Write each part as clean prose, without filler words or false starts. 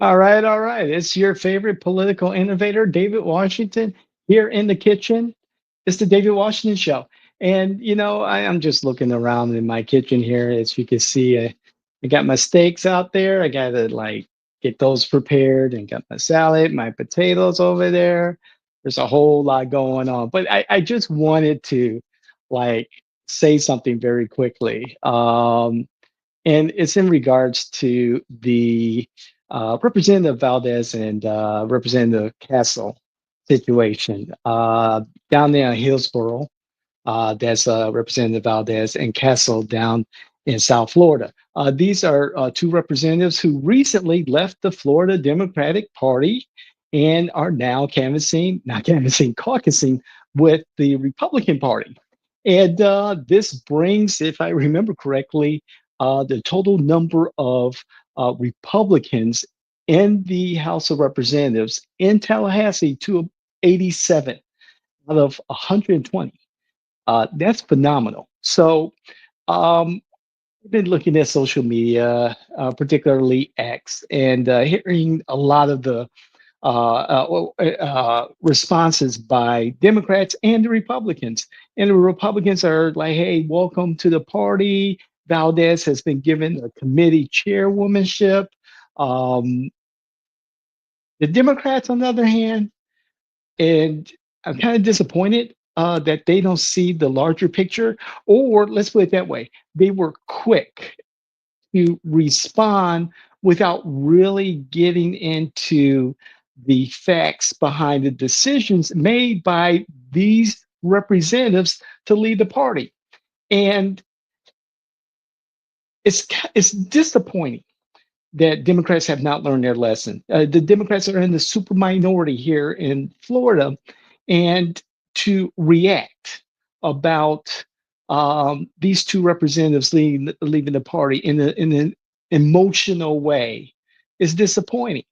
All right, all right. It's your favorite political innovator, David Washington, here in the kitchen. It's the David Washington Show. And, I am just looking around in my kitchen here. As you can see, I got my steaks out there. I got to get those prepared and got my salad, my potatoes over there. There's a whole lot going on. But I just wanted to like say something very quickly. And it's in regards to the Representative Valdez and Representative Castle situation down there in Hillsborough. That's Representative Valdez and Castle down in South Florida. These are two representatives who recently left the Florida Democratic Party and are now caucusing with the Republican Party. And this brings, if I remember correctly, the total number of Republicans in the House of Representatives in Tallahassee to 87 out of 120. That's phenomenal. So, I've been looking at social media, particularly X, and hearing a lot of the responses by Democrats and the Republicans. And the Republicans are like, hey, welcome to the party. Valdez has been given a committee chairwomanship. Um, the Democrats, on the other hand, and I'm kind of disappointed that they don't see the larger picture, or let's put it that way, they were quick to respond without really getting into the facts behind the decisions made by these representatives to lead the party. And it's disappointing that Democrats have not learned their lesson. The Democrats are in the super minority here in Florida, and to react about these two representatives leaving the party in an emotional way is disappointing,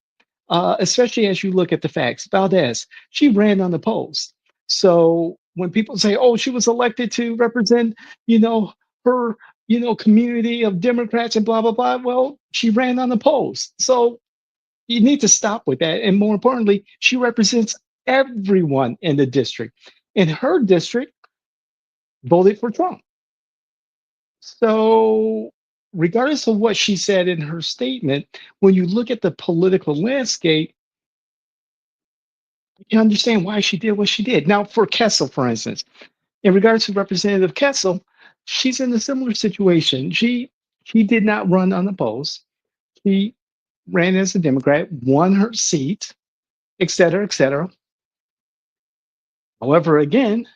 especially as you look at the facts. Valdez, she ran unopposed. So when people say, "Oh, she was elected to represent," her community of Democrats and blah blah blah. Well, she ran unopposed. So you need to stop with that. And more importantly, she represents everyone in the district. And her district voted for Trump. So regardless of what she said in her statement, when you look at the political landscape, you can understand why she did what she did. Now, for Kessel, for instance, in regards to Representative Kessel, she's in a similar situation. She did not run unopposed. She ran as a Democrat, won her seat, et cetera, et cetera. However, again,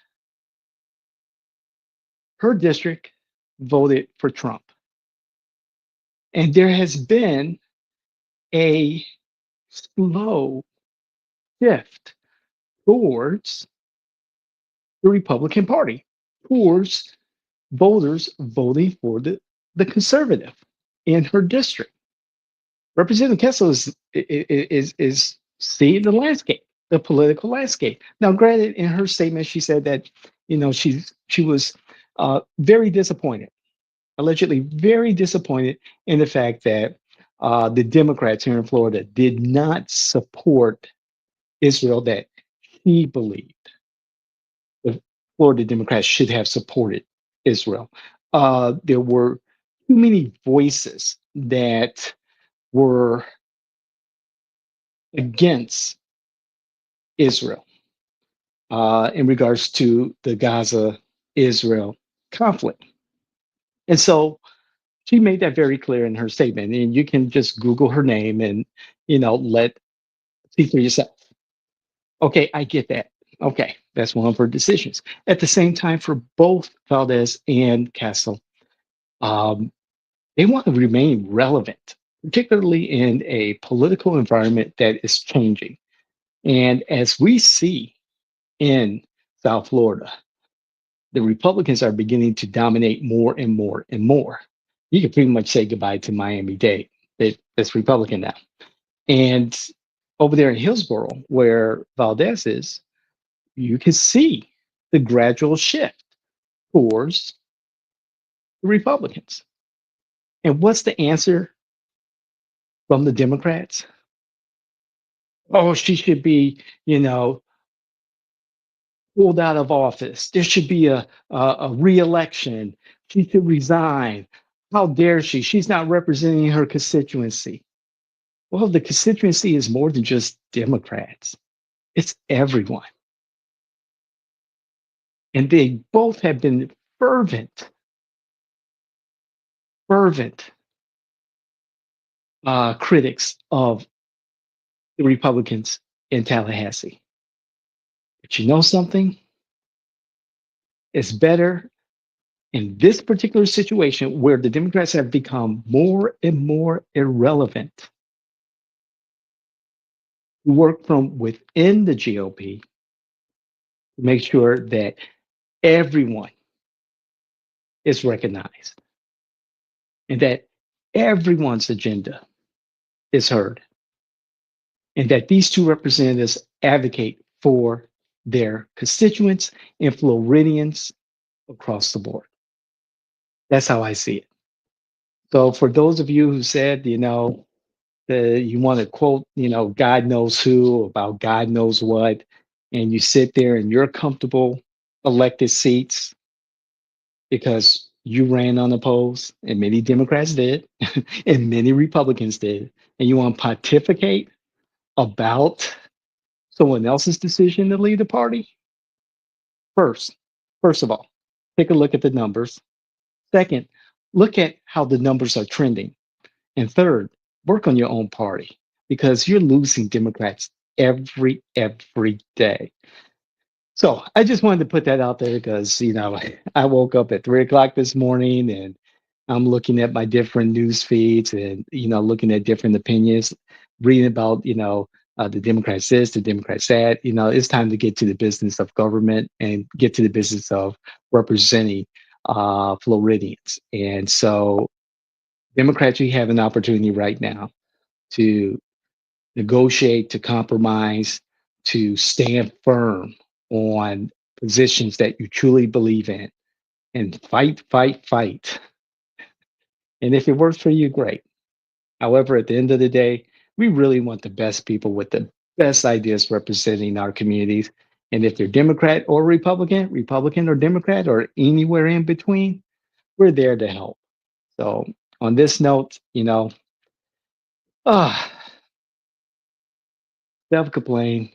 her district voted for Trump. And there has been a slow shift towards the Republican Party, towards voters voting for the conservative in her district. Representative Kessel is seeing the landscape, the political landscape. Now, granted, in her statement, she said that she was very disappointed, allegedly very disappointed in the fact that the Democrats here in Florida did not support Israel that she believed the Florida Democrats should have supported Israel. There were too many voices that were against Israel in regards to the Gaza Israel conflict. And so she made that very clear in her statement. And you can just Google her name and, let see for yourself. Okay, I get that. Okay, that's one of her decisions. At the same time, for both Valdez and Castle, um, they want to remain relevant, particularly in a political environment that is changing. And as we see in South Florida, the Republicans are beginning to dominate more and more and more. You can pretty much say goodbye to Miami-Dade. It's Republican now. And over there in Hillsborough, where Valdez is, you can see the gradual shift towards the Republicans. And what's the answer from the Democrats? Oh, she should be, pulled out of office. There should be a re-election. She should resign. How dare she? She's not representing her constituency. Well, the constituency is more than just Democrats. It's everyone. And they both have been fervent, fervent critics of the Republicans in Tallahassee. But you know something? It's better in this particular situation where the Democrats have become more and more irrelevant to work from within the GOP to make sure that everyone is recognized and that everyone's agenda is heard and that these two representatives advocate for their constituents and Floridians across the board. That's how I see it. So for those of you who said, you want to quote, God knows who about God knows what, and you sit there in your comfortable elected seats because you ran unopposed, and many Democrats did, and many Republicans did, and you want to pontificate about someone else's decision to lead the party. First, first of all, take a look at the numbers. Second, look at how the numbers are trending. And third, work on your own party because you're losing Democrats every day. So I just wanted to put that out there because I woke up at 3 o'clock this morning and I'm looking at my different news feeds and looking at different opinions, reading about the Democrats this, the Democrats that. It's time to get to the business of government and get to the business of representing Floridians. And so Democrats, you have an opportunity right now to negotiate, to compromise, to stand firm on positions that you truly believe in and fight, fight, fight. And if it works for you, great. However, at the end of the day, we really want the best people with the best ideas representing our communities. And if they're Democrat or Republican, Republican or Democrat, or anywhere in between, we're there to help. So on this note, ah, self-complain,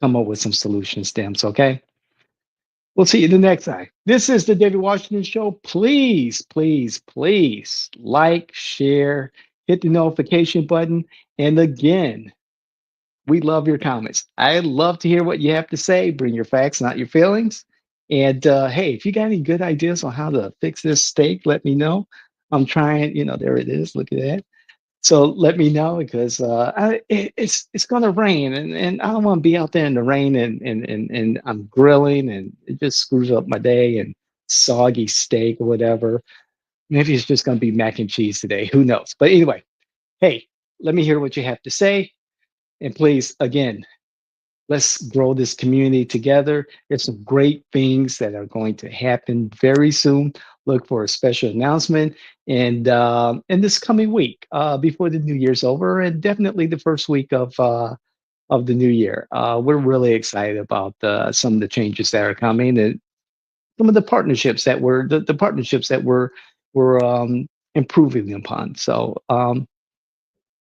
come up with some solutions, Dems, okay? We'll see you the next time. This is the David Washington Show. Please, please, please like, share, hit the notification button. And again, we love your comments. I love to hear what you have to say. Bring your facts, not your feelings. And hey, if you got any good ideas on how to fix this steak, let me know. I'm trying, there it is. Look at that. So let me know because it's gonna rain and I don't want to be out there in the rain and I'm grilling and it just screws up my day and soggy steak or whatever. Maybe it's just gonna be mac and cheese today. Who knows? But anyway, hey, let me hear what you have to say. And please, again, let's grow this community together. There's some great things that are going to happen very soon. Look for a special announcement and in this coming week before the new year's over, and definitely the first week of the new year. We're really excited about some of the changes that are coming and some of the partnerships that the partnerships that we're improving upon. So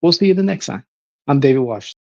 we'll see you the next time. I'm David Washington.